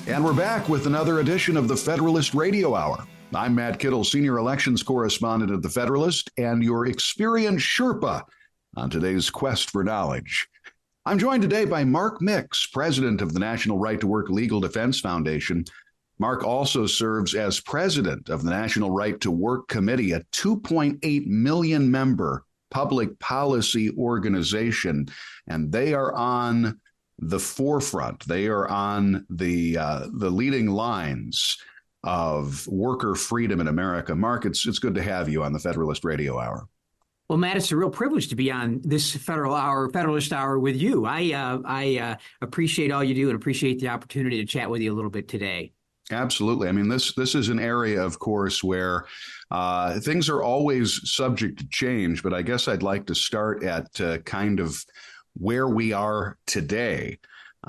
And we're back with another edition of the Federalist Radio Hour. I'm Matt Kittle, Senior Elections Correspondent at the Federalist, and your experienced Sherpa on today's quest for knowledge. I'm joined today by Mark Mix, President of the National Right to Work Legal Defense Foundation. Mark also serves as President of the National Right to Work Committee, a 2.8 million member public policy organization, and they are on the forefront. They are on the leading lines of worker freedom in America. Mark, it's good to have you on the Federalist Radio Hour. Well, Matt, it's a real privilege to be on this Federalist Hour with you. I appreciate all you do and appreciate the opportunity to chat with you a little bit today. Absolutely. I mean, this is an area, of course, where things are always subject to change. But I guess I'd like to start at kind of where we are today.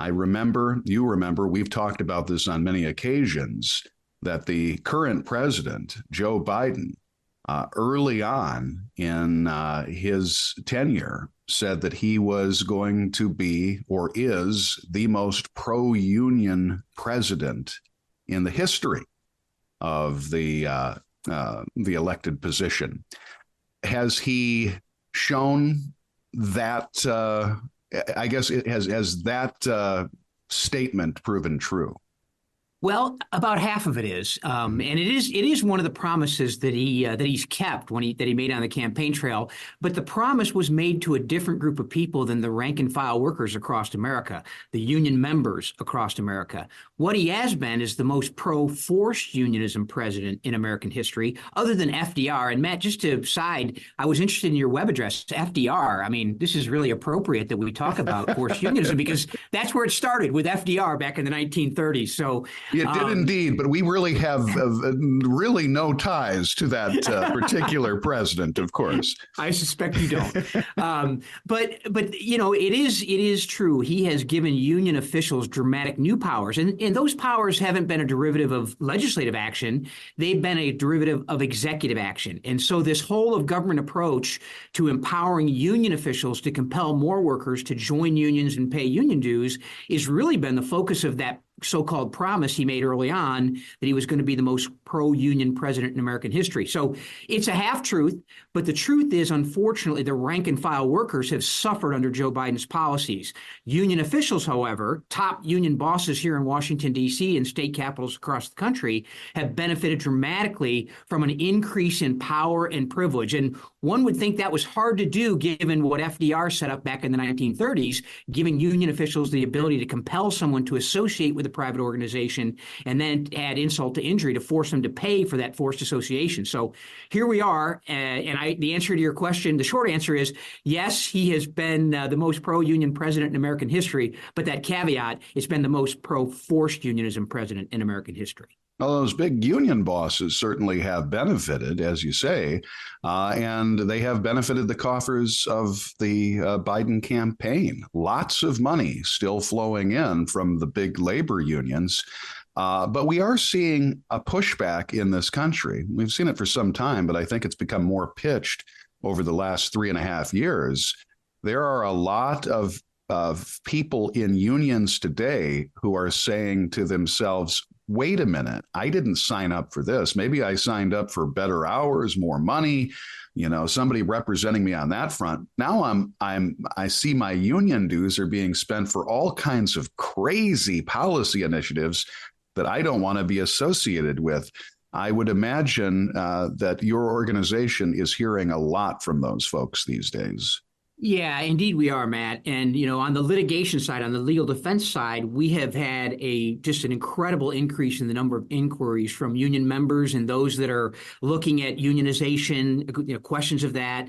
You remember, we've talked about this on many occasions, that the current president, Joe Biden, early on in his tenure, said that he was going to be, or is, the most pro-union president in the history of the elected position. Has he shown that? I guess has that statement proven true? Well, about half of it is, and it is one of the promises that he's kept that he made on the campaign trail. But the promise was made to a different group of people than the rank and file workers across America, the union members across America. What he has been is the most pro-forced unionism president in American history, other than FDR. And Matt, just to side, I was interested in your web address, FDR. I mean, this is really appropriate that we talk about forced unionism because that's where it started with FDR back in the 1930s. So. It did indeed, but we really have really no ties to that particular president, of course. I suspect you don't. But you know, it is true. He has given union officials dramatic new powers, and those powers haven't been a derivative of legislative action. They've been a derivative of executive action. And so this whole of government approach to empowering union officials to compel more workers to join unions and pay union dues has really been the focus of that so-called promise he made early on that he was going to be the most pro-union president in American history. So it's a half-truth, but the truth is, unfortunately, the rank-and-file workers have suffered under Joe Biden's policies. Union officials, however, top union bosses here in Washington, D.C. and state capitals across the country have benefited dramatically from an increase in power and privilege. And one would think that was hard to do given what FDR set up back in the 1930s, giving union officials the ability to compel someone to associate with a private organization and then add insult to injury to force them to pay for that forced association. So here we are. The answer to your question, the short answer is yes, he has been the most pro-union president in American history. But that caveat, it's been the most pro-forced unionism president in American history. Well, those big union bosses certainly have benefited, as you say, and they have benefited the coffers of the Biden campaign. Lots of money still flowing in from the big labor unions. But we are seeing a pushback in this country. We've seen it for some time, but I think it's become more pitched over the last 3.5 years. There are a lot of people in unions today who are saying to themselves, wait a minute, I didn't sign up for this. Maybe I signed up for better hours, more money, somebody representing me on that front. Now I see my union dues are being spent for all kinds of crazy policy initiatives that I don't want to be associated with. I would imagine that your organization is hearing a lot from those folks these days. Yeah, indeed we are, Matt. And, on the litigation side, on the legal defense side, we have had just an incredible increase in the number of inquiries from union members and those that are looking at unionization, questions of that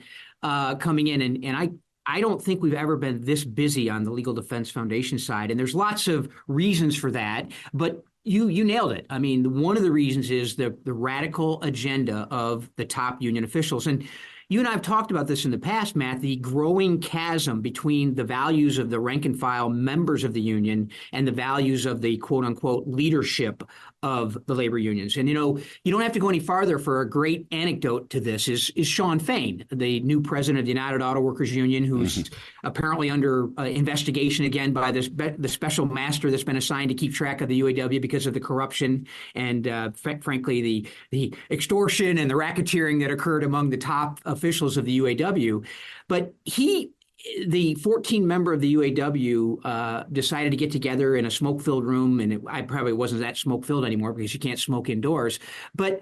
coming in. And I don't think we've ever been this busy on the Legal Defense Foundation side. And there's lots of reasons for that. But you nailed it. I mean, one of the reasons is the radical agenda of the top union officials. And You and I have talked about this in the past, Matt, the growing chasm between the values of the rank and file members of the union and the values of the quote unquote leadership of the labor unions. And, you don't have to go any farther for a great anecdote to this is Shawn Fain, the new president of the United Auto Workers Union, who's apparently under investigation again by the special master that's been assigned to keep track of the UAW because of the corruption and, frankly, the extortion and the racketeering that occurred among the top officials of the UAW. But the 14 member of the UAW decided to get together in a smoke-filled room, and I probably wasn't that smoke-filled anymore because you can't smoke indoors. But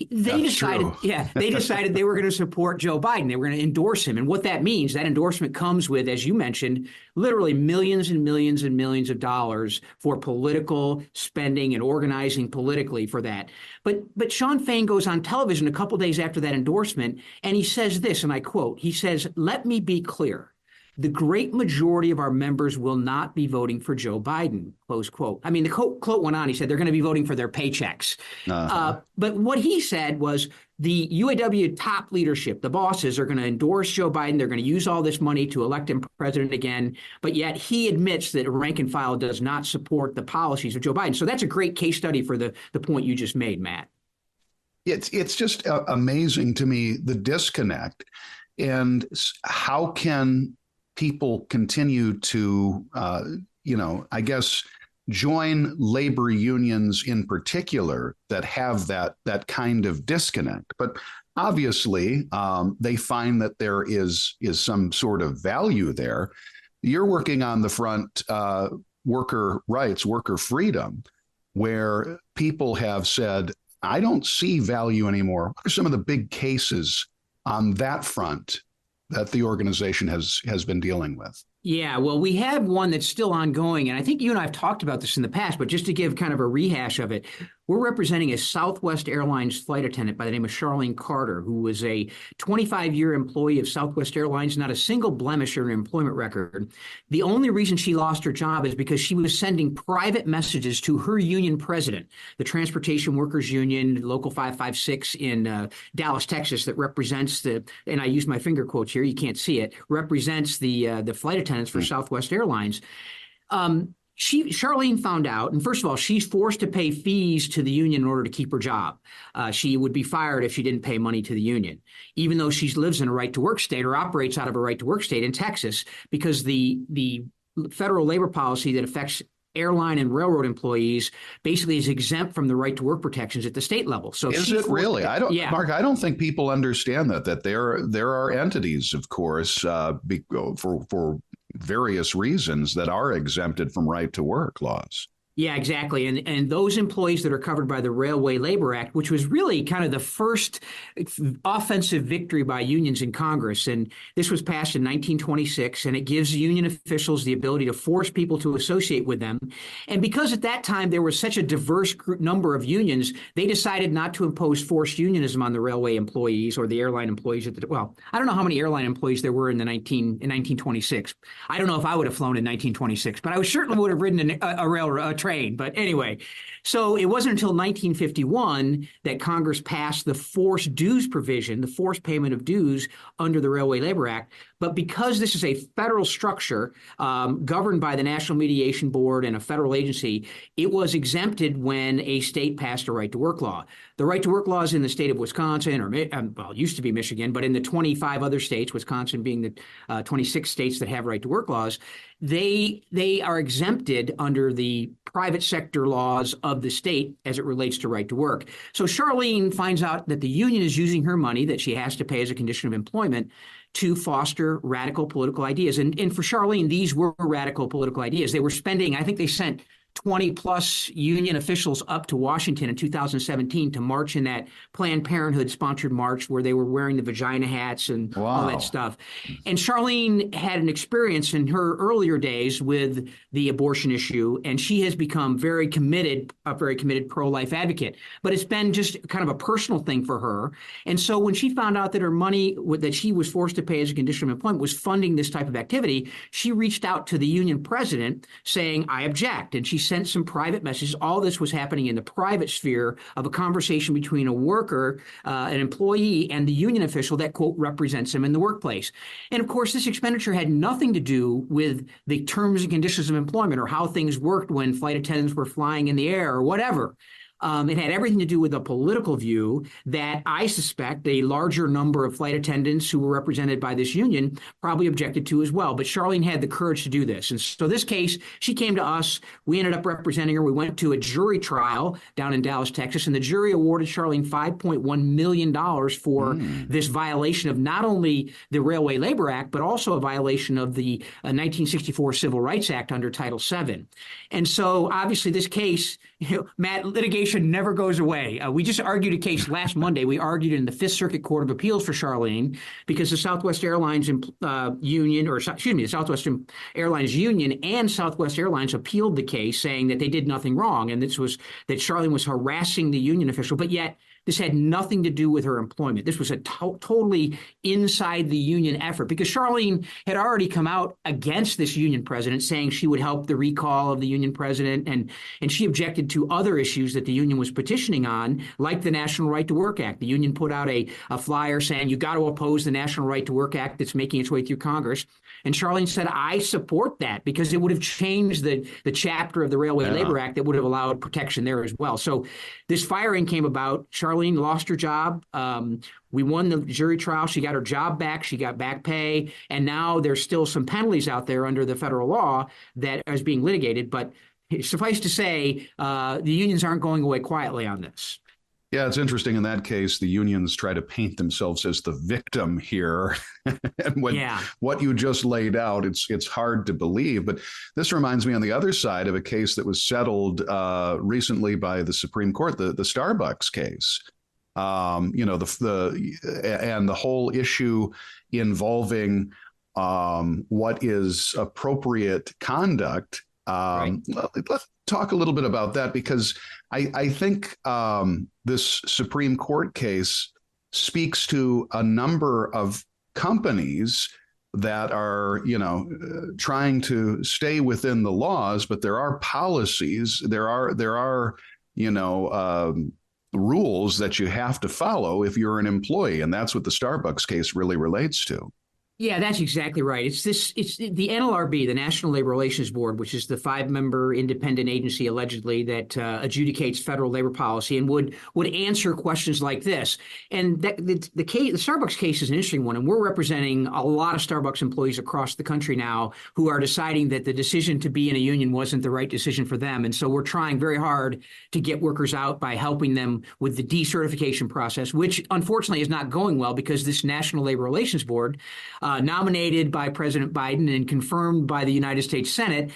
they decided they were going to support Joe Biden. They were going to endorse him. And what that means, that endorsement comes with, as you mentioned, literally millions and millions and millions of dollars for political spending and organizing politically for that. But Shawn Fain goes on television a couple days after that endorsement, and he says this, and I quote, he says, "Let me be clear. The great majority of our members will not be voting for Joe Biden," close quote. I mean, the quote went on. He said they're going to be voting for their paychecks. But what he said was the UAW top leadership, the bosses, are going to endorse Joe Biden. They're going to use all this money to elect him president again. But yet he admits that rank and file does not support the policies of Joe Biden. So that's a great case study for the point you just made, Matt. It's just amazing to me, the disconnect, and how can people continue to, I guess, join labor unions in particular that have that kind of disconnect. But obviously, they find that there is some sort of value there. You're working on the front, worker rights, worker freedom, where people have said, I don't see value anymore. What are some of the big cases on that front that the organization has been dealing with? Yeah, well, we have one that's still ongoing, and I think you and I have talked about this in the past, but just to give kind of a rehash of it, we're representing a Southwest Airlines flight attendant by the name of Charlene Carter, who was a 25-year employee of Southwest Airlines, not a single blemish in her employment record. The only reason she lost her job is because she was sending private messages to her union president, the Transportation Workers Union, Local 556 in Dallas, Texas, that represents and I use my finger quotes here, you can't see it, represents the flight attendants for Southwest Airlines. Charlene found out, and first of all, she's forced to pay fees to the union in order to keep her job. She would be fired if she didn't pay money to the union, even though she lives in a right-to-work state or operates out of a right-to-work state in Texas, because the federal labor policy that affects airline and railroad employees basically is exempt from the right-to-work protections at the state level. So is it really? Mark, I don't think people understand that there are entities, of course, for various reasons that are exempted from right-to-work laws. Yeah, exactly. And those employees that are covered by the Railway Labor Act, which was really kind of the first offensive victory by unions in Congress. And this was passed in 1926, and it gives union officials the ability to force people to associate with them. And because at that time there was such a diverse number of unions, they decided not to impose forced unionism on the railway employees or the airline employees. I don't know how many airline employees there were in 1926. I don't know if I would have flown in 1926, but I certainly would have ridden a railroad train. But anyway, so it wasn't until 1951 that Congress passed the forced dues provision, the forced payment of dues under the Railway Labor Act. But because this is a federal structure governed by the National Mediation Board and a federal agency, it was exempted when a state passed a right-to-work law. The right-to-work laws in the state of Wisconsin, or it used to be Michigan, but in the 25 other states, Wisconsin being the 26 states that have right-to-work laws, they are exempted under the private sector laws of the state as it relates to right to work. So Charlene finds out that the union is using her money that she has to pay as a condition of employment to foster radical political ideas. And for Charlene, these were radical political ideas. They were spending, I think they sent 20 plus union officials up to Washington in 2017 to march in that Planned Parenthood sponsored march where they were wearing the vagina hats and all that stuff. And Charlene had an experience in her earlier days with the abortion issue, and she has become a very committed pro-life advocate. But it's been just kind of a personal thing for her. And so when she found out that her money that she was forced to pay as a condition of employment was funding this type of activity, she reached out to the union president saying, I object. And she sent some private messages. All this was happening in the private sphere of a conversation between a worker, an employee, and the union official that, quote, represents him in the workplace. And of course, this expenditure had nothing to do with the terms and conditions of employment or how things worked when flight attendants were flying in the air or whatever. It had everything to do with a political view that I suspect a larger number of flight attendants who were represented by this union probably objected to as well. But Charlene had the courage to do this. And so this case, she came to us. We ended up representing her. We went to a jury trial down in Dallas, Texas, and the jury awarded Charlene $5.1 million for this violation of not only the Railway Labor Act, but also a violation of the 1964 Civil Rights Act under Title VII. And so obviously this case, Matt, litigation never goes away. We just argued a case last Monday. We argued in the Fifth Circuit Court of Appeals for Charlene because the Southwest Airlines Union, or excuse me, the Southwest Airlines Union and Southwest Airlines appealed the case, saying that they did nothing wrong, and this was that Charlene was harassing the union official, but yet this had nothing to do with her employment. This was a totally inside the union effort because Charlene had already come out against this union president, saying she would help the recall of the union president, and she objected to other issues that the union was petitioning on, like the National Right to Work Act. The union put out a flyer saying, you got to oppose the National Right to Work Act that's making its way through Congress. And Charlene said, I support that because it would have changed the chapter of the Railway Labor Act that would have allowed protection there as well. So this firing came about. Charlene lost her job. We won the jury trial. She got her job back. She got back pay. And now there's still some penalties out there under the federal law that is being litigated. But suffice to say, the unions aren't going away quietly on this. Yeah, it's interesting. In that case, the unions try to paint themselves as the victim here. And what you just laid out, it's hard to believe. But this reminds me on the other side of a case that was settled recently by the Supreme Court, the Starbucks case. And the whole issue involving what is appropriate conduct. Let's talk a little bit about that, because I think this Supreme Court case speaks to a number of companies that are, trying to stay within the laws, but there are policies, there are rules that you have to follow if you're an employee, and that's what the Starbucks case really relates to. Yeah, that's exactly right. It's the NLRB, the National Labor Relations Board, which is the 5-member independent agency allegedly that adjudicates federal labor policy and would answer questions like this. And the Starbucks case is an interesting one, and we're representing a lot of Starbucks employees across the country now who are deciding that the decision to be in a union wasn't the right decision for them. And so we're trying very hard to get workers out by helping them with the decertification process, which unfortunately is not going well because this National Labor Relations Board, nominated by President Biden and confirmed by the United States Senate,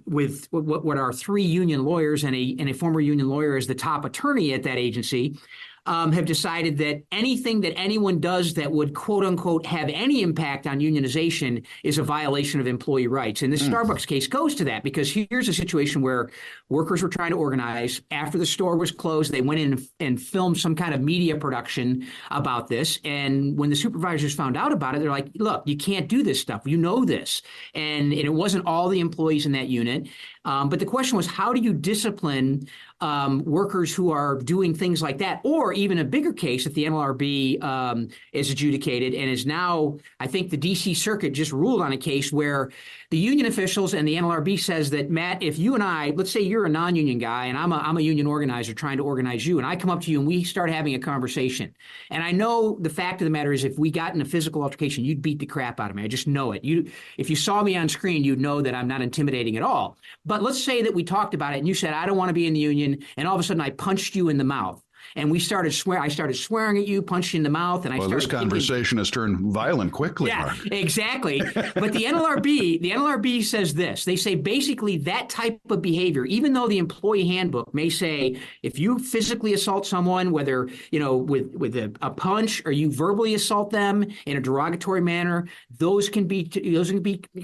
with what are 3 union lawyers and a former union lawyer as the top attorney at that agency, have decided that anything that anyone does that would, quote unquote, have any impact on unionization is a violation of employee rights. And this Starbucks case goes to that, because here's a situation where workers were trying to organize. After the store was closed, they went in and filmed some kind of media production about this. And when the supervisors found out about it, they're like, look, you can't do this stuff. You know this. And it wasn't all the employees in that unit. But the question was, how do you discipline workers who are doing things like that? Or even a bigger case, if the NLRB is adjudicated and is now, I think the D.C. Circuit just ruled on a case where the union officials and the NLRB says that, Matt, if you and I, let's say you're a non-union guy and I'm a union organizer trying to organize you, and I come up to you and we start having a conversation. And I know the fact of the matter is, if we got in a physical altercation, you'd beat the crap out of me. I just know it. If you saw me on screen, you'd know that I'm not intimidating at all. But let's say that we talked about it and you said, I don't want to be in the union. And all of a sudden I punched you in the mouth. And I started swearing at you, punched you in the mouth, and this conversation has turned violent quickly. Yeah, Mark. Exactly. But the NLRB says this. They say basically that type of behavior, even though the employee handbook may say if you physically assault someone, whether with a punch or you verbally assault them in a derogatory manner, those can be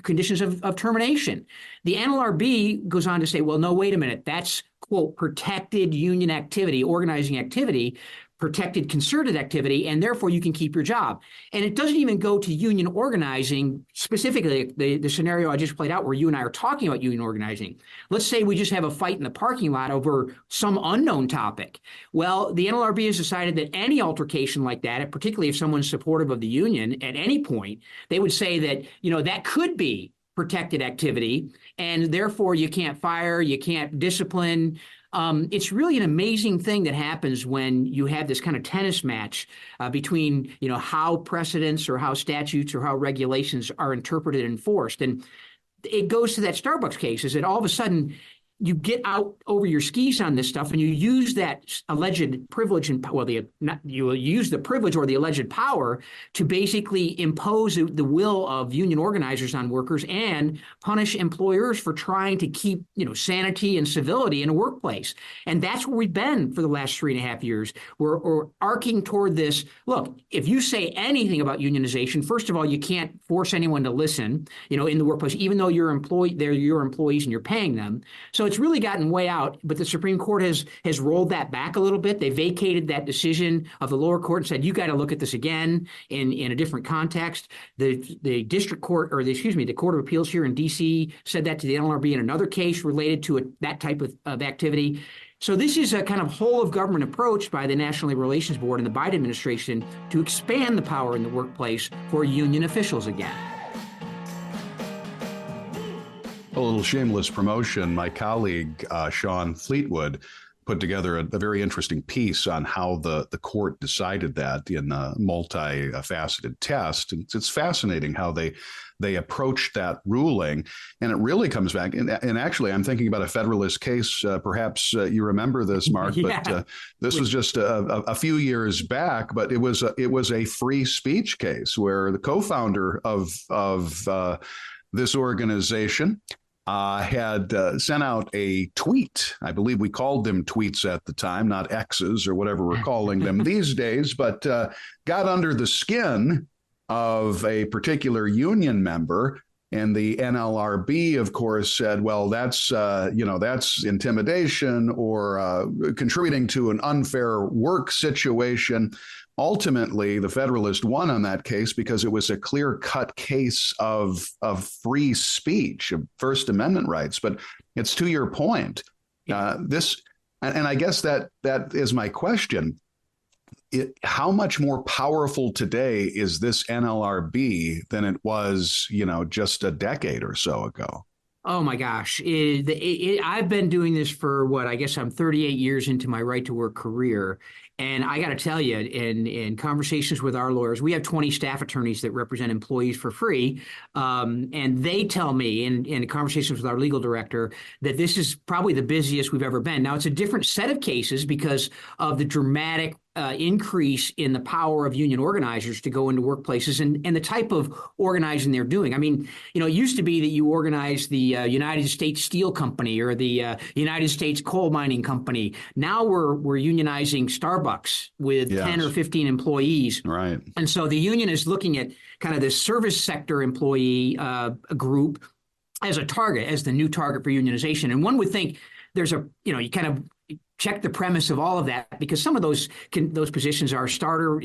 conditions of termination. The NLRB goes on to say, well, no, wait a minute, that's, quote, protected union activity, organizing activity. protected concerted activity, and therefore you can keep your job. And it doesn't even go to union organizing, specifically the scenario I just played out where you and I are talking about union organizing. Let's say we just have a fight in the parking lot over some unknown topic. Well, the NLRB has decided that any altercation like that, particularly if someone's supportive of the union at any point, they would say that, that could be protected activity, and therefore you can't fire, you can't discipline. It's really an amazing thing that happens when you have this kind of tennis match between, how precedents or how statutes or how regulations are interpreted and enforced. And it goes to that Starbucks case, is that all of a sudden you get out over your skis on this stuff and you use that alleged privilege and you use the privilege or the alleged power to basically impose the will of union organizers on workers and punish employers for trying to keep, sanity and civility in a workplace. And that's where we've been for the last 3.5 years. We're arcing toward this. Look, if you say anything about unionization, first of all, you can't force anyone to listen, in the workplace, even though they're your employees and you're paying them. So it's really gotten way out, but the Supreme Court has rolled that back a little bit. They vacated that decision of the lower court and said, you got to look at this again in a different context. The district court, the Court of Appeals here in D.C. said that to the NLRB in another case related to that type of activity. So this is a kind of whole of government approach by the National Labor Relations Board and the Biden administration to expand the power in the workplace for union officials again. A little shameless promotion. My colleague, Sean Fleetwood, put together a very interesting piece on how the court decided that in a multifaceted test. And it's fascinating how they approached that ruling. And it really comes back. And actually, I'm thinking about a Federalist case. Perhaps you remember this, Mark, yeah. But this was just a few years back. But it was a free speech case where the co-founder of this organization had sent out a tweet. I believe we called them tweets at the time, not X's or whatever we're calling them these days, but got under the skin of a particular union member. And the NLRB, of course, said, well, that's intimidation or contributing to an unfair work situation. Ultimately, the Federalist won on that case because it was a clear-cut case of free speech, of First Amendment rights. But it's to your point. And I guess that is my question. How much more powerful today is this NLRB than it was, just a decade or so ago? Oh my gosh. I've been doing this for I guess I'm 38 years into my right to work career. And I got to tell you, in conversations with our lawyers, we have 20 staff attorneys that represent employees for free. And they tell me in conversations with our legal director that this is probably the busiest we've ever been. Now, it's a different set of cases because of the dramatic increase in the power of union organizers to go into workplaces and the type of organizing they're doing. I mean, it used to be that you organized the United States Steel Company or the United States Coal Mining Company. Now we're unionizing Starbucks with 10 or 15 employees. Right. And so the union is looking at kind of the service sector employee group as a target, as the new target for unionization. And one would think there's you kind of check the premise of all of that, because some of those positions are starter,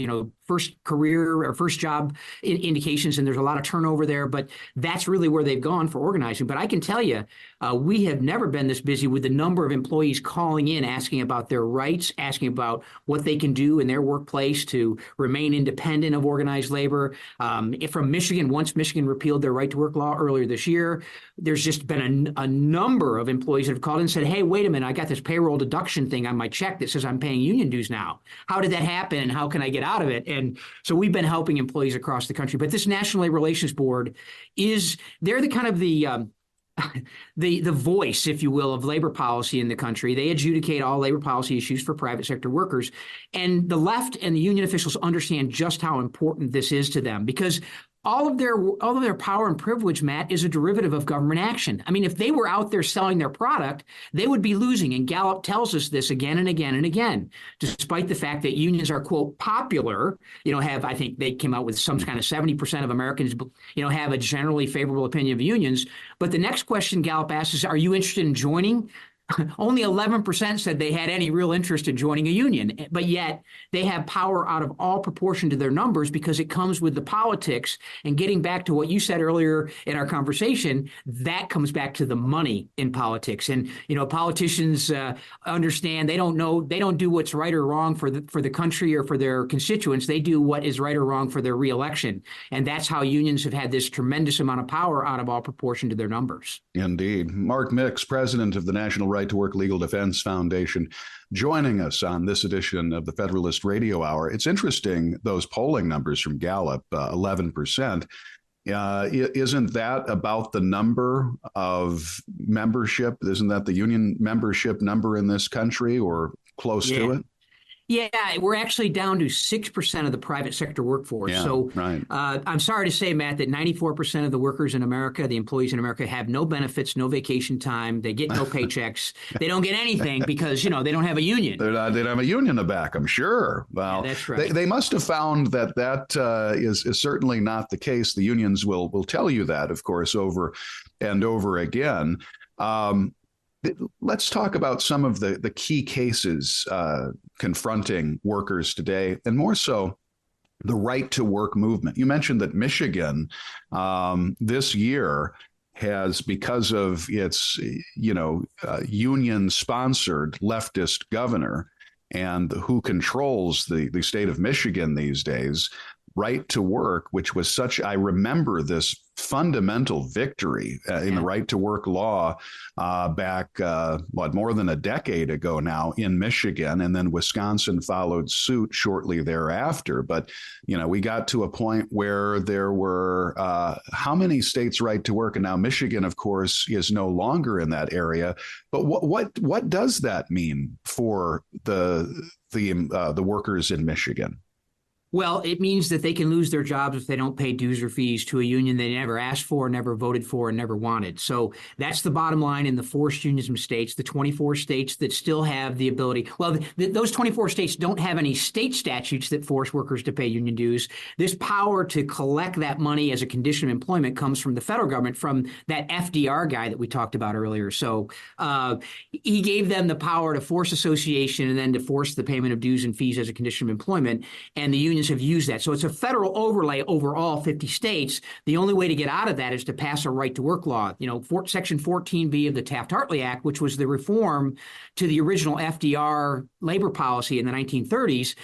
first career or first job indications, and there's a lot of turnover there. But that's really where they've gone for organizing. But I can tell you, we have never been this busy with the number of employees calling in, asking about their rights, asking about what they can do in their workplace to remain independent of organized labor. From Michigan, once Michigan repealed their right to work law earlier this year, there's just been a number of employees that have called in and said, hey, wait a minute, I got this payroll deduction thing on my check that says I'm paying union dues now. How did that happen and how can I get out of it? And so we've been helping employees across the country. But this National Labor Relations Board they're the kind of the voice, if you will, of labor policy in the country. They adjudicate all labor policy issues for private sector workers. And the left and the union officials understand just how important this is to them, because all of their power and privilege, Matt, is a derivative of government action. I mean, if they were out there selling their product, they would be losing. And Gallup tells us this again and again and again, despite the fact that unions are, quote, popular, I think they came out with some kind of 70% of Americans, have a generally favorable opinion of unions. But the next question Gallup asks is, are you interested in joining only 11% said they had any real interest in joining a union, but yet they have power out of all proportion to their numbers because it comes with the politics. And getting back to what you said earlier in our conversation, that comes back to the money in politics. And, politicians understand they don't do what's right or wrong for the country or for their constituents. They do what is right or wrong for their reelection. And that's how unions have had this tremendous amount of power out of all proportion to their numbers. Indeed. Mark Mix, president of the National Right to Work Legal Defense Foundation, joining us on this edition of the Federalist Radio Hour. It's interesting, those polling numbers from Gallup, 11%. Isn't that about the number of membership? Isn't that the union membership number in this country or close to it? Yeah, we're actually down to 6% of the private sector workforce. Yeah, so right. I'm sorry to say, Matt, that 94% of the workers in America, the employees in America, have no benefits, no vacation time. They get no paychecks. They don't get anything because, they don't have a union. They don't have a union to back them, sure. Well, yeah, that's right. They must have found that is certainly not the case. The unions will tell you that, of course, over and over again. Let's talk about some of the key cases confronting workers today, and more so the right to work movement. You mentioned that Michigan this year has, because of its union-sponsored leftist governor and who controls the state of Michigan these days, right to work, which was such, I remember this fundamental victory in the right to work law back, more than a decade ago now in Michigan, and then Wisconsin followed suit shortly thereafter. But, we got to a point where there were how many states right to work? And now Michigan, of course, is no longer in that area. But what does that mean for the workers in Michigan? Well, it means that they can lose their jobs if they don't pay dues or fees to a union they never asked for, never voted for, and never wanted. So that's the bottom line in the forced unionism states, the 24 states that still have the ability. Well, those 24 states don't have any state statutes that force workers to pay union dues. This power to collect that money as a condition of employment comes from the federal government, from that FDR guy that we talked about earlier. So he gave them the power to force association and then to force the payment of dues and fees as a condition of employment. And the unions have used that. So it's a federal overlay over all 50 states. The only way to get out of that is to pass a right to work law. Section 14B of the Taft-Hartley Act, which was the reform to the original FDR labor policy in the 1930s.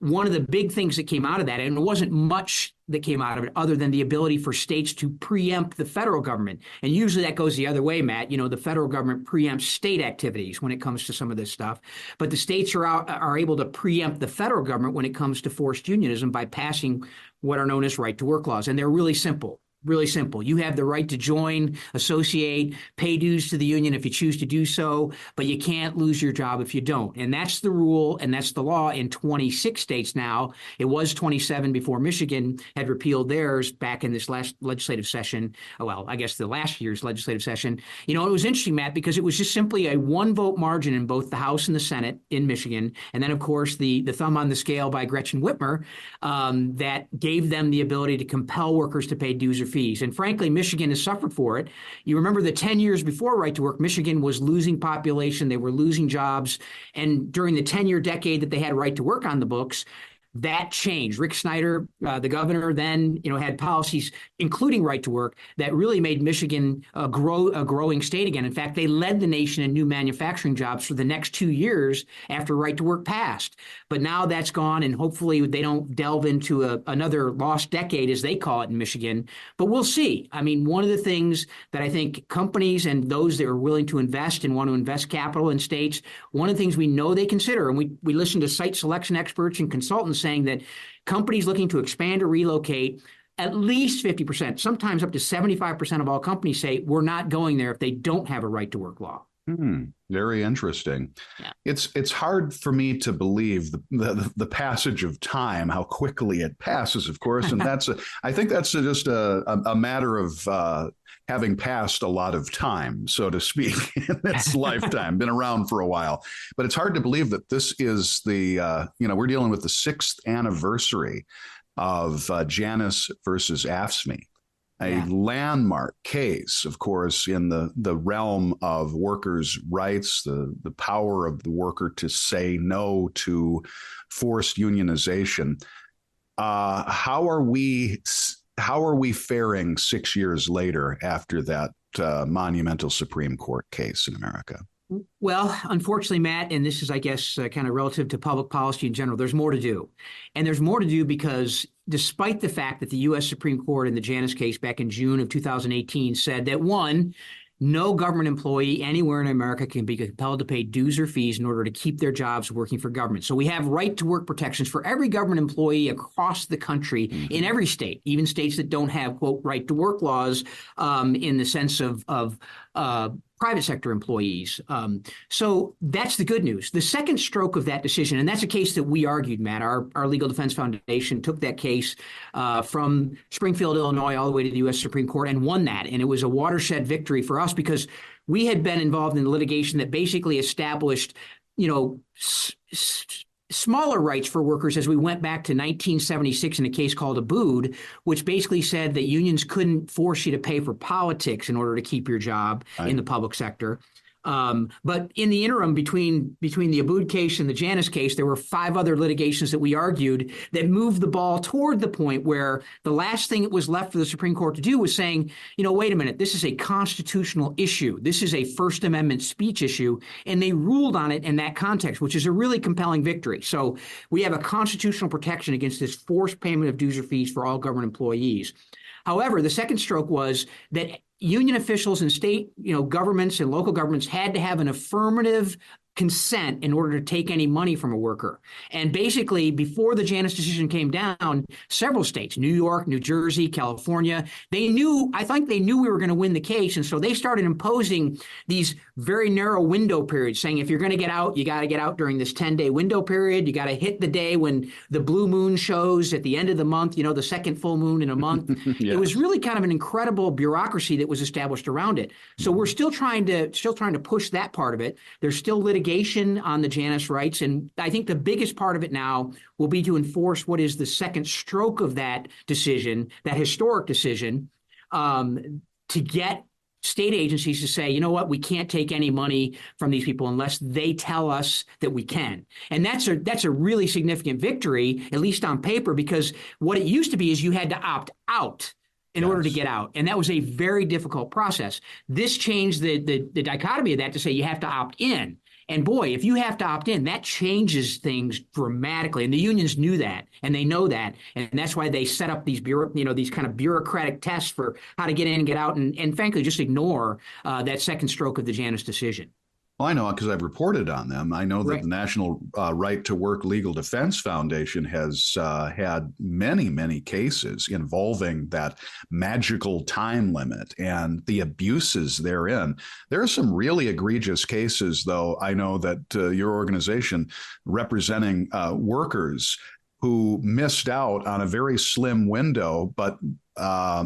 One of the big things that came out of that, and it wasn't much that came out of it other than the ability for states to preempt the federal government. And usually that goes the other way, Matt. The federal government preempts state activities when it comes to some of this stuff. But the states are able to preempt the federal government when it comes to forced unionism by passing what are known as right to work laws. And they're really simple. Really simple. You have the right to join, associate, pay dues to the union if you choose to do so, but you can't lose your job if you don't. And that's the rule, and that's the law in 26 states now. It was 27 before Michigan had repealed theirs back in this last legislative session. Well, I guess the last year's legislative session. It was interesting, Matt, because it was just simply a one-vote margin in both the House and the Senate in Michigan. And then, of course, the thumb on the scale by Gretchen Whitmer that gave them the ability to compel workers to pay dues or fees. And frankly, Michigan has suffered for it. You remember the 10 years before right to work, Michigan was losing population. They were losing jobs. And during the 10-year decade that they had right to work on the books, that changed. Rick Snyder, the governor, then had policies, including right to work, that really made Michigan a growing state again. In fact, they led the nation in new manufacturing jobs for the next 2 years after right to work passed. But now that's gone, and hopefully they don't delve into another lost decade, as they call it in Michigan. But we'll see. I mean, one of the things that I think companies and those that are willing to invest and want to invest capital in states, one of the things we know they consider, and we listen to site selection experts and consultants saying that companies looking to expand or relocate, at least 50%, sometimes up to 75% of all companies say we're not going there if they don't have a right to work law. Very interesting. Yeah. It's hard for me to believe the passage of time, how quickly it passes, of course. And I think that's just a matter of having passed a lot of time, so to speak, in its lifetime, been around for a while. But it's hard to believe that this is we're dealing with the 6th anniversary of Janus versus AFSCME. a landmark case, of course, in the realm of workers' rights, the power of the worker to say no to forced unionization. How are we faring 6 years later after that monumental Supreme Court case in America? Well, unfortunately, Matt, and this is, I guess, kind of relative to public policy in general, there's more to do. And there's more to do because despite the fact that the U.S. Supreme Court in the Janus case back in June of 2018 said that, one, no government employee anywhere in America can be compelled to pay dues or fees in order to keep their jobs working for government. So we have right to work protections for every government employee across the country in every state, even states that don't have, quote, right to work laws in the sense of private sector employees. So that's the good news. The second stroke of that decision, and that's a case that we argued, Matt, our Legal Defense Foundation took that case from Springfield, Illinois, all the way to the U.S. Supreme Court and won that. And it was a watershed victory for us because we had been involved in litigation that basically established, smaller rights for workers as we went back to 1976 in a case called Abood, which basically said that unions couldn't force you to pay for politics in order to keep your job in the public sector. But in the interim between the Abood case and the Janus case, there were 5 other litigations that we argued that moved the ball toward the point where the last thing that was left for the Supreme Court to do was saying, wait a minute, this is a constitutional issue. This is a First Amendment speech issue. And they ruled on it in that context, which is a really compelling victory. So we have a constitutional protection against this forced payment of dues or fees for all government employees. However, the second stroke was that union officials and state, governments and local governments had to have an affirmative consent in order to take any money from a worker. And basically, before the Janus decision came down, several states, New York, New Jersey, California, I think they knew we were going to win the case. And so they started imposing these very narrow window periods, saying if you're going to get out, you got to get out during this 10-day window period. You got to hit the day when the blue moon shows at the end of the month, the second full moon in a month. Yes. It was really kind of an incredible bureaucracy that was established around it. So we're still trying to push that part of it. There's still litigation on the Janus rights. And I think the biggest part of it now will be to enforce what is the second stroke of that decision, that historic decision, to get state agencies to say, you know what, we can't take any money from these people unless they tell us that we can. And that's a really significant victory, at least on paper, because what it used to be is you had to opt out in order to get out. And that was a very difficult process. This changed the dichotomy of that to say you have to opt in. And boy, if you have to opt in, that changes things dramatically. And the unions knew that, and they know that. And that's why they set up these these kind of bureaucratic tests for how to get in and get out, and frankly, just ignore that second stroke of the Janus decision. Well, I know because I've reported on them. I know that the National Right to Work Legal Defense Foundation has had many, many cases involving that magical time limit and the abuses therein. There are some really egregious cases, though. I know that your organization representing workers who missed out on a very slim window, but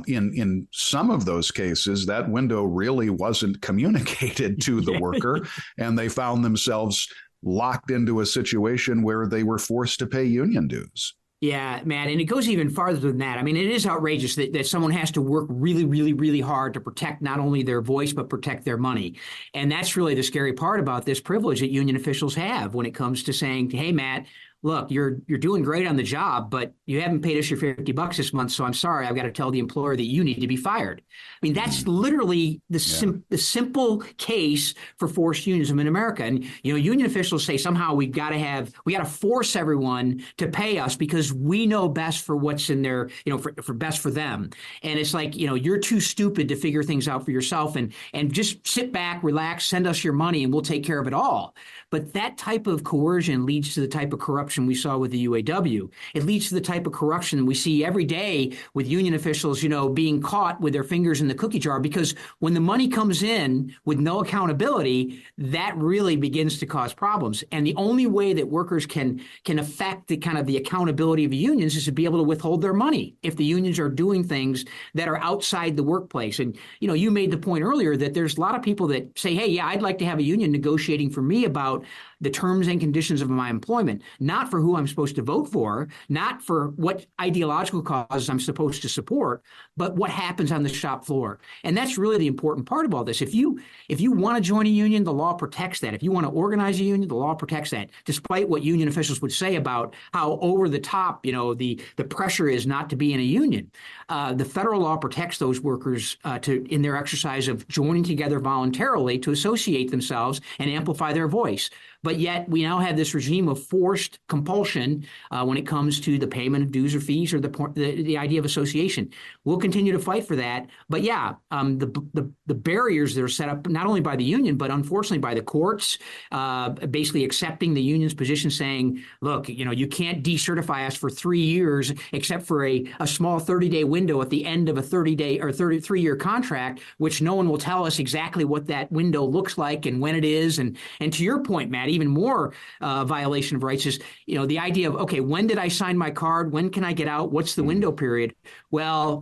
in some of those cases, that window really wasn't communicated to the worker, and they found themselves locked into a situation where they were forced to pay union dues. Yeah, Matt, and it goes even farther than that. I mean, it is outrageous that someone has to work really, really, really hard to protect not only their voice, but protect their money. And that's really the scary part about this privilege that union officials have when it comes to saying, hey, Matt, look, you're doing great on the job, but you haven't paid us your $50 this month, so I'm sorry, I've got to tell the employer that you need to be fired. I mean, that's literally the simple case for forced unionism in America. And union officials say somehow we got to force everyone to pay us because we know best for what's in there, for best for them. And it's like, you're too stupid to figure things out for yourself and just sit back, relax, send us your money, and we'll take care of it all. But that type of coercion leads to the type of corruption we saw with the UAW. It leads to the type of corruption we see every day with union officials, being caught with their fingers in the cookie jar, because when the money comes in with no accountability, that really begins to cause problems. And the only way that workers can affect the accountability of the unions is to be able to withhold their money if the unions are doing things that are outside the workplace. And, you made the point earlier that there's a lot of people that say, hey, yeah, I'd like to have a union negotiating for me about the terms and conditions of my employment, not for who I'm supposed to vote for, not for what ideological causes I'm supposed to support, but what happens on the shop floor. And that's really the important part of all this. If you want to join a union, the law protects that. If you want to organize a union, the law protects that, despite what union officials would say about how over the top, the pressure is not to be in a union. The federal law protects those workers in their exercise of joining together voluntarily to associate themselves and amplify their voice. But yet we now have this regime of forced compulsion when it comes to the payment of dues or fees or the idea of association. We'll continue to fight for that. But yeah, the barriers that are set up not only by the union, but unfortunately by the courts, basically accepting the union's position, saying, look, you can't decertify us for 3 years except for a small 30-day window at the end of a 30-day or 33-year contract, which no one will tell us exactly what that window looks like and when it is. And to your point, Matt, even more violation of rights is, the idea of, okay, when did I sign my card? When can I get out? What's the window period? Well,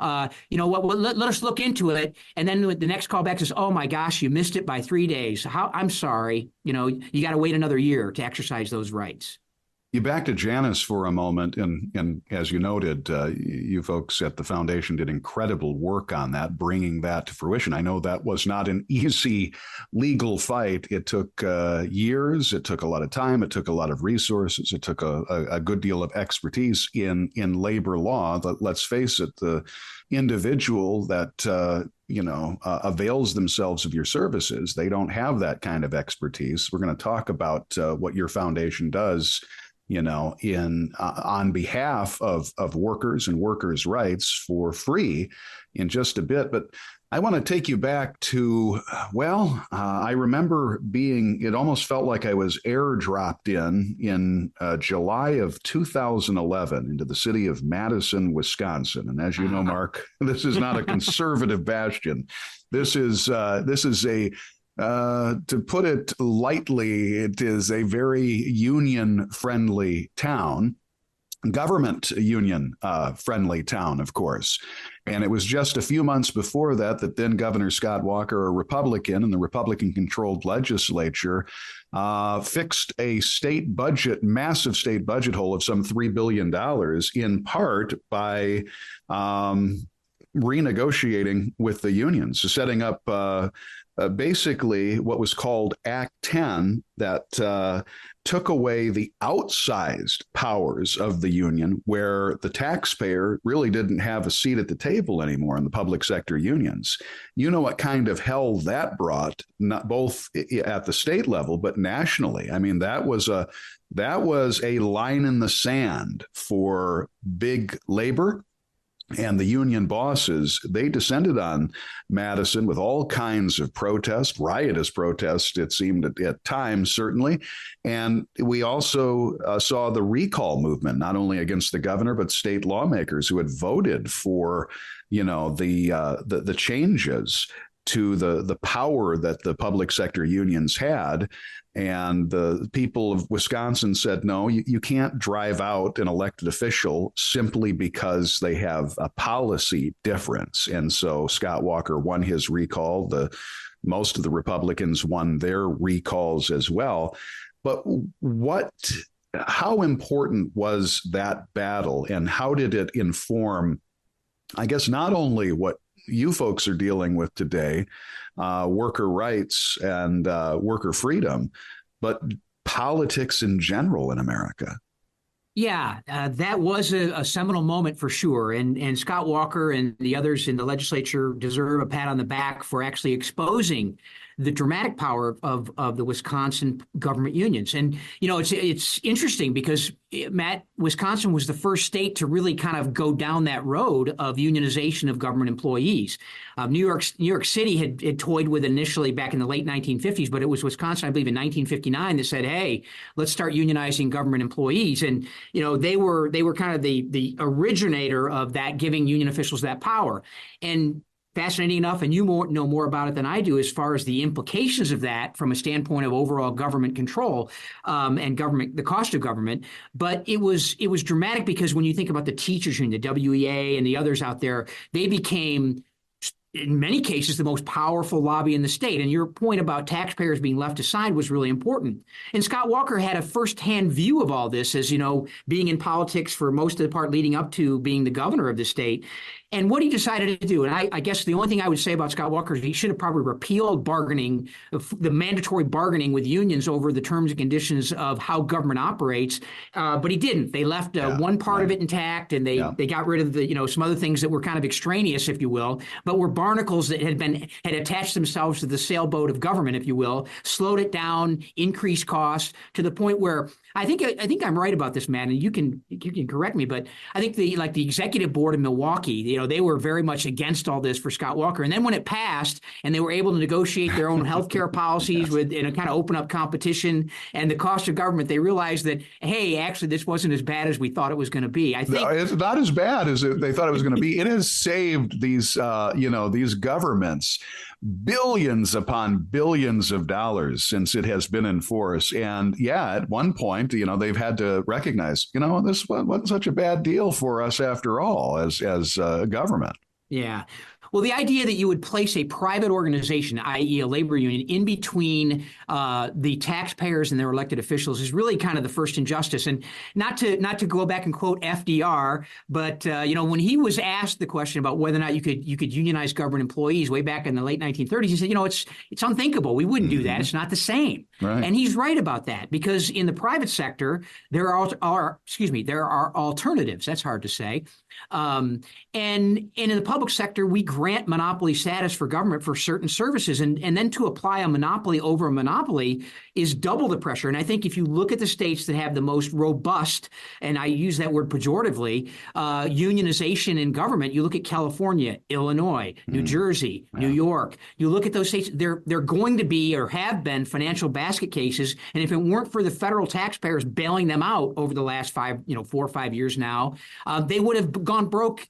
let us look into it. And then the next call back is, oh my gosh, you missed it by 3 days. I'm sorry. You got to wait another year to exercise those rights. You back to Janus for a moment, and as you noted, you folks at the foundation did incredible work on that, bringing that to fruition. I know that was not an easy legal fight. It took years. It took a lot of time. It took a lot of resources. It took a good deal of expertise in labor law. Let's face it, the individual that avails themselves of your services, they don't have that kind of expertise. We're going to talk about what your foundation does on behalf of workers and workers' rights for free in just a bit. But I want to take you back to, I remember it almost felt like I was airdropped in July of 2011 into the city of Madison, Wisconsin. And as you know, Mark, this is not a conservative bastion. This is to put it lightly, it is a very union-friendly town, government union-friendly town, of course. And it was just a few months before that then Governor Scott Walker, a Republican, and the Republican-controlled legislature fixed a massive state budget hole of some $3 billion, in part by renegotiating with the unions, so setting up basically what was called Act 10 that took away the outsized powers of the union, where the taxpayer really didn't have a seat at the table anymore in the public sector unions. You know what kind of hell that brought, not both at the state level, but nationally. I mean, that was a line in the sand for big labor. And the union bosses, they descended on Madison with all kinds of protests, riotous protests, it seemed at times, certainly. And we also saw the recall movement, not only against the governor, but state lawmakers who had voted for, the changes to the power that the public sector unions had. And the people of Wisconsin said, no, you can't drive out an elected official simply because they have a policy difference. And so Scott Walker won his recall. Most of the Republicans won their recalls as well. But how important was that battle, and how did it inform, I guess, not only what you folks are dealing with today, worker rights and worker freedom, but politics in general in America? Yeah, that was a seminal moment for sure. And Scott Walker and the others in the legislature deserve a pat on the back for actually exposing the dramatic power of the Wisconsin government unions. And, it's interesting because, Matt, Wisconsin was the first state to really kind of go down that road of unionization of government employees. New York City had toyed with initially back in the late 1950s, but it was Wisconsin, I believe, in 1959 that said, hey, let's start unionizing government employees. And, they were kind of the originator of that, giving union officials that power. And fascinating enough, and you know more about it than I do as far as the implications of that from a standpoint of overall government control and the cost of government. But it was dramatic because when you think about the teachers union, the WEA and the others out there, they became in many cases, the most powerful lobby in the state. And your point about taxpayers being left aside was really important. And Scott Walker had a firsthand view of all this as, being in politics for most of the part leading up to being the governor of the state. And what he decided to do, and I guess the only thing I would say about Scott Walker is he should have probably repealed bargaining, the mandatory bargaining with unions over the terms and conditions of how government operates, but he didn't. They left one part of it intact, and they got rid of the some other things that were kind of extraneous, if you will, but were barnacles that had attached themselves to the sailboat of government, if you will, slowed it down, increased costs to the point where I think I'm right about this, Matt, and you can correct me, but I think the executive board in Milwaukee, they were very much against all this for Scott Walker. And then when it passed and they were able to negotiate their own healthcare policies and kind of open up competition and the cost of government, they realized that, hey, actually, this wasn't as bad as we thought it was going to be. I think it's not as bad as they thought it was going to be. It has saved these governments billions upon billions of dollars since it has been in force. And at one point, they've had to recognize, this wasn't such a bad deal for us after all as government. Yeah. Well, the idea that you would place a private organization, i.e. a labor union, in between the taxpayers and their elected officials is really kind of the first injustice. And not to go back and quote FDR, but when he was asked the question about whether or not you could unionize government employees way back in the late 1930s, he said, it's unthinkable. We wouldn't do that. It's not the same. Right. And he's right about that, because in the private sector there are alternatives. That's hard to say. And in the public sector, we grant monopoly status for government for certain services. And then to apply a monopoly over a monopoly is double the pressure. And I think if you look at the states that have the most robust, and I use that word pejoratively, unionization in government, you look at California, Illinois, New Jersey, New York, you look at those states, they're going to be or have been financial basket cases. And if it weren't for the federal taxpayers bailing them out over the last 4 or 5 years now, they would have gone broke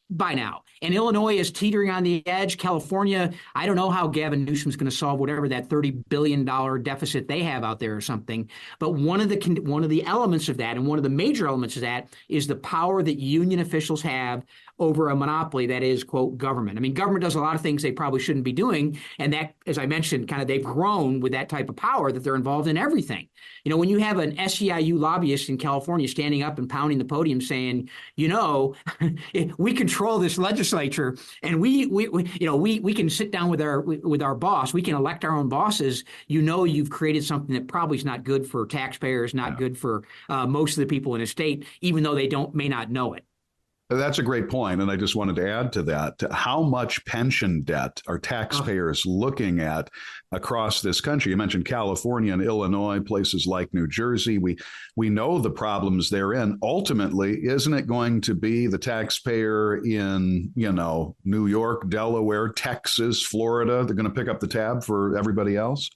by now. And Illinois is teetering on the edge. California, I don't know how Gavin Newsom's going to solve whatever that $30 billion deficit they have out there or something. But one of the elements of that, and one of the major elements of that, is the power that union officials have over a monopoly that is, quote, government. I mean, government does a lot of things they probably shouldn't be doing. And that, as I mentioned, kind of they've grown with that type of power that they're involved in everything. When you have an SEIU lobbyist in California standing up and pounding the podium saying, we control this legislature and we can sit down with our boss, we can elect our own bosses, you've created something that probably is not good for taxpayers, not good for most of the people in a state, even though they may not know it. That's a great point. And I just wanted to add to that, how much pension debt are taxpayers looking at across this country? You mentioned California and Illinois, places like New Jersey. We know the problems they're in. Ultimately, isn't it going to be the taxpayer in, New York, Delaware, Texas, Florida? They're going to pick up the tab for everybody else?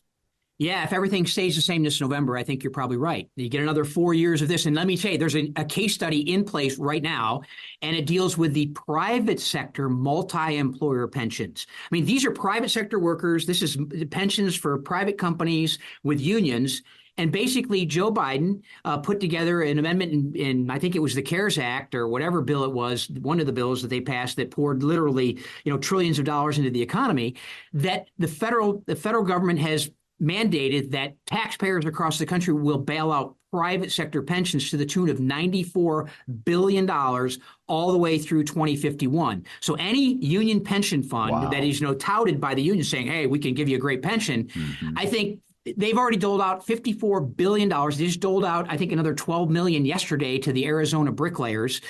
Yeah, if everything stays the same this November, I think you're probably right. You get another 4 years of this. And let me say, there's a case study in place right now, and it deals with the private sector multi-employer pensions. I mean, these are private sector workers. This is pensions for private companies with unions. And basically, Joe Biden put together an amendment in, I think it was the CARES Act or whatever bill it was, one of the bills that they passed that poured literally, trillions of dollars into the economy, that the federal government has mandated that taxpayers across the country will bail out private sector pensions to the tune of $94 billion all the way through 2051. So any union pension fund that is touted by the union saying, hey, we can give you a great pension, I think they've already doled out $54 billion. They just doled out, I think, another $12 million yesterday to the Arizona bricklayers.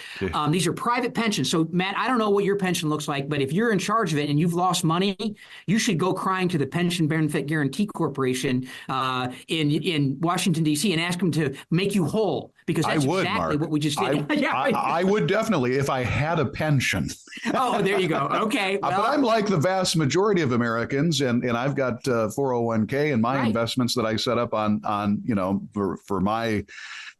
These are private pensions. So, Matt, I don't know what your pension looks like, but if you're in charge of it and you've lost money, you should go crying to the Pension Benefit Guarantee Corporation in Washington, D.C. and ask them to make you whole, because that's exactly what we just did. I would definitely, if I had a pension. Oh, there you go. Okay. Well, but I'm like the vast majority of Americans, and I've got 401k and my investments that I set up on for my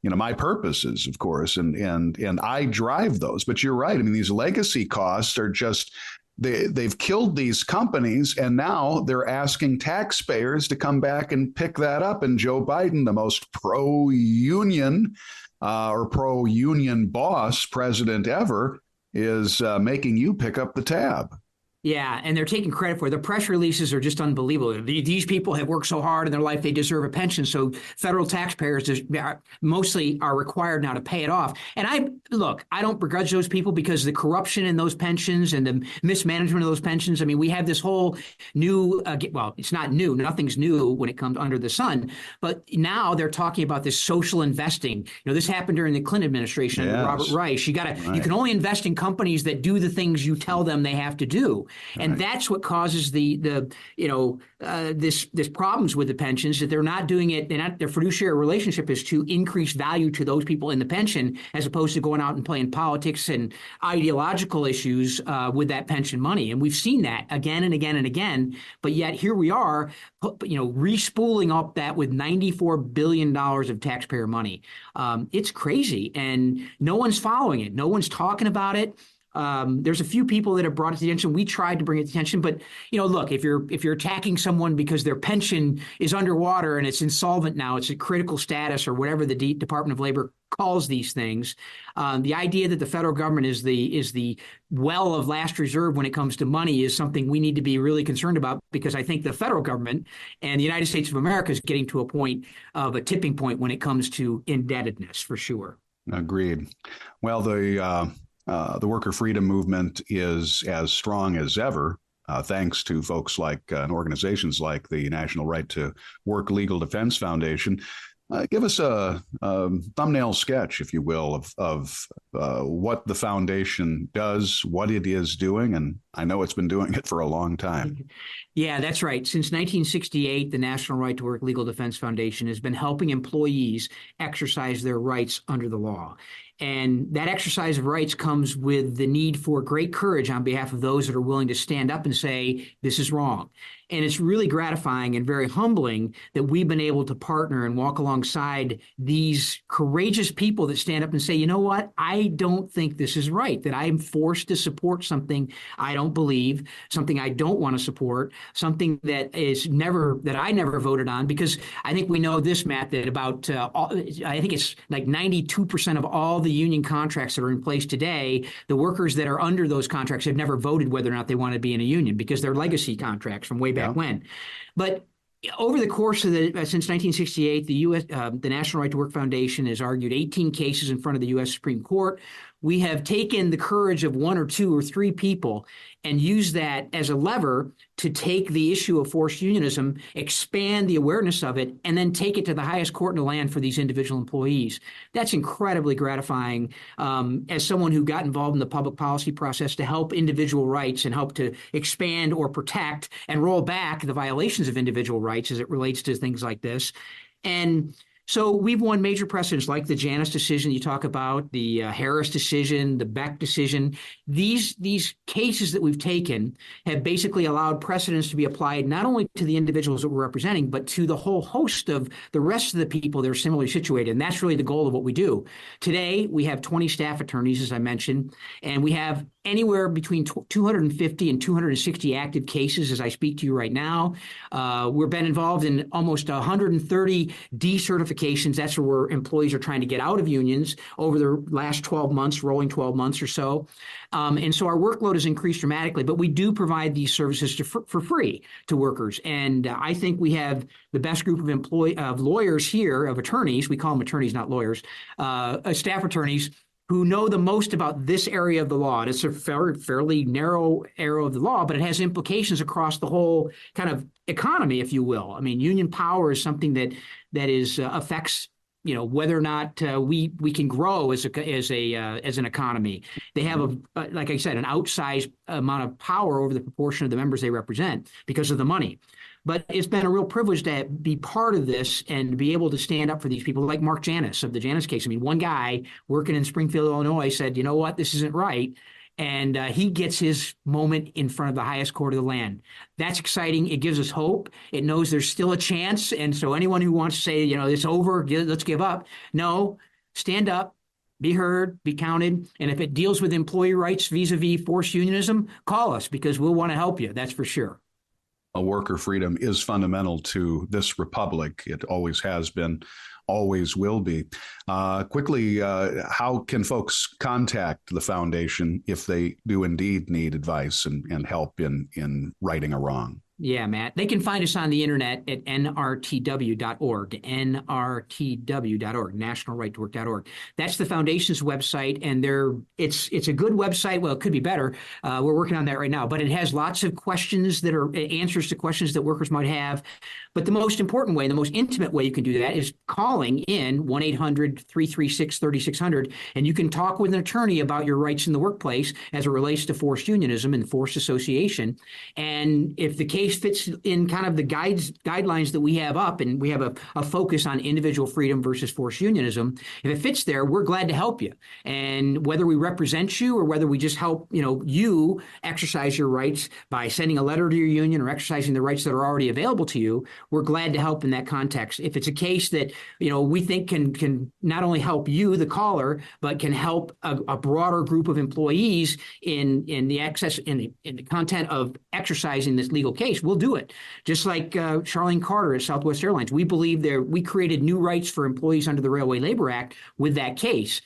my purposes, of course, and I drive those. But you're right. I mean, these legacy costs are just they've killed these companies, and now they're asking taxpayers to come back and pick that up. And Joe Biden, the most pro-union or pro-union boss president ever, is making you pick up the tab. Yeah, and they're taking credit for it. The press releases are just unbelievable. These people have worked so hard in their life; they deserve a pension. So federal taxpayers mostly are required now to pay it off. And I don't begrudge those people because the corruption in those pensions and the mismanagement of those pensions. I mean, we have this whole new. Well, it's not new. Nothing's new when it comes under the sun. But now they're talking about this social investing. This happened during the Clinton administration under Robert Reich. You can only invest in companies that do the things you tell them they have to do. And that's what causes this problems with the pensions, that they're not doing it. Their fiduciary relationship is to increase value to those people in the pension, as opposed to going out and playing politics and ideological issues with that pension money. And we've seen that again and again and again. But yet here we are, respooling up that with $94 billion of taxpayer money. It's crazy, and no one's following it. No one's talking about it. There's a few people that have brought it to attention. We tried to bring it to attention, but look, if you're attacking someone because their pension is underwater and it's insolvent now, it's a critical status or whatever the Department of Labor calls these things. The idea that the federal government is the well of last resort when it comes to money is something we need to be really concerned about, because I think the federal government and the United States of America is getting to a point of a tipping point when it comes to indebtedness, for sure. Agreed. Well, the worker freedom movement is as strong as ever, thanks to folks like and organizations like the National Right to Work Legal Defense Foundation. Give us a thumbnail sketch, if you will, of what the foundation does, what it is doing, and I know it's been doing it for a long time. Yeah, that's right. Since 1968, the National Right to Work Legal Defense Foundation has been helping employees exercise their rights under the law. And that exercise of rights comes with the need for great courage on behalf of those that are willing to stand up and say, this is wrong. And it's really gratifying and very humbling that we've been able to partner and walk alongside these courageous people that stand up and say, you know what, I don't think this is right, that I am forced to support something I don't believe, something I don't want to support, something that I never voted on. Because I think we know this, Matt, that about, I think it's like 92% of all the union contracts that are in place today, the workers that are under those contracts have never voted whether or not they want to be in a union, because they're legacy contracts from way back when. But over the course of since 1968, the National Right to Work Foundation has argued 18 cases in front of the U.S. Supreme Court. We have taken the courage of one or two or three people and used that as a lever to take the issue of forced unionism, expand the awareness of it, and then take it to the highest court in the land for these individual employees. That's incredibly gratifying as someone who got involved in the public policy process to help individual rights and help to expand or protect and roll back the violations of individual rights as it relates to things like this. And so we've won major precedents like the Janus decision you talk about, the Harris decision, the Beck decision. These cases that we've taken have basically allowed precedents to be applied not only to the individuals that we're representing, but to the whole host of the rest of the people that are similarly situated. And that's really the goal of what we do. Today, we have 20 staff attorneys, as I mentioned, and we have anywhere between 250 and 260 active cases as I speak to you right now. We've been involved in almost 130 decertifications. That's where employees are trying to get out of unions over the last 12 months, rolling 12 months or so. And so our workload has increased dramatically, but we do provide these services for free to workers. And I think we have the best group of lawyers here, of attorneys. We call them attorneys, not lawyers, staff attorneys, who know the most about this area of the law. And it's a fairly narrow area of the law, but it has implications across the whole kind of economy, if you will. I mean, union power is something that affects whether or not we can grow as an economy. They have like I said, an outsized amount of power over the proportion of the members they represent because of the money. But it's been a real privilege to be part of this and to be able to stand up for these people like Mark Janus of the Janus case. I mean, one guy working in Springfield, Illinois said, you know what, this isn't right. And he gets his moment in front of the highest court of the land. That's exciting. It gives us hope. It knows there's still a chance. And so anyone who wants to say, it's over, let's give up. No, stand up, be heard, be counted. And if it deals with employee rights vis-a-vis forced unionism, call us because we'll want to help you. That's for sure. Worker freedom is fundamental to this republic. It always has been, always will be. Quickly, how can folks contact the foundation if they do indeed need advice and help in righting a wrong? Yeah, Matt. They can find us on the internet at nrtw.org, nrtw.org, nationalrighttowork.org. That's the foundation's website, and it's a good website. Well, it could be better. We're working on that right now, but it has lots of questions that are answers to questions that workers might have. But the most important way, the most intimate way you can do that is calling in 1-800-336-3600, and you can talk with an attorney about your rights in the workplace as it relates to forced unionism and forced association. And if the case fits in kind of the guidelines that we have up, and we have a focus on individual freedom versus forced unionism, if it fits there, we're glad to help you. And whether we represent you or whether we just help you exercise your rights by sending a letter to your union or exercising the rights that are already available to you, we're glad to help in that context. If it's a case that we think can not only help you, the caller, but can help a broader group of employees in the access in the content of exercising this legal case, we'll do it. Just like Charlene Carter at Southwest Airlines, we believe we created new rights for employees under the Railway Labor Act with that case.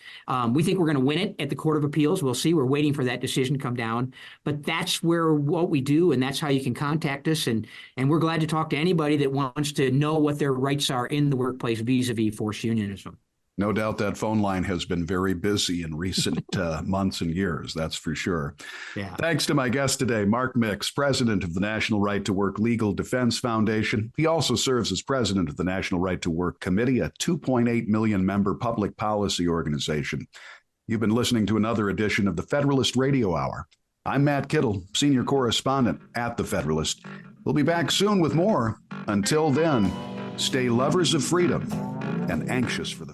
We think we're going to win it at the Court of Appeals. We'll see. We're waiting for that decision to come down. But that's what we do, and that's how you can contact us. And we're glad to talk to anybody that wants to know what their rights are in the workplace vis-a-vis forced unionism. No doubt that phone line has been very busy in recent months and years, that's for sure. Yeah. Thanks to my guest today, Mark Mix, president of the National Right to Work Legal Defense Foundation. He also serves as president of the National Right to Work Committee, a 2.8 million member public policy organization. You've been listening to another edition of the Federalist Radio Hour. I'm Matt Kittle, senior correspondent at the Federalist. We'll be back soon with more. Until then, stay lovers of freedom and anxious for the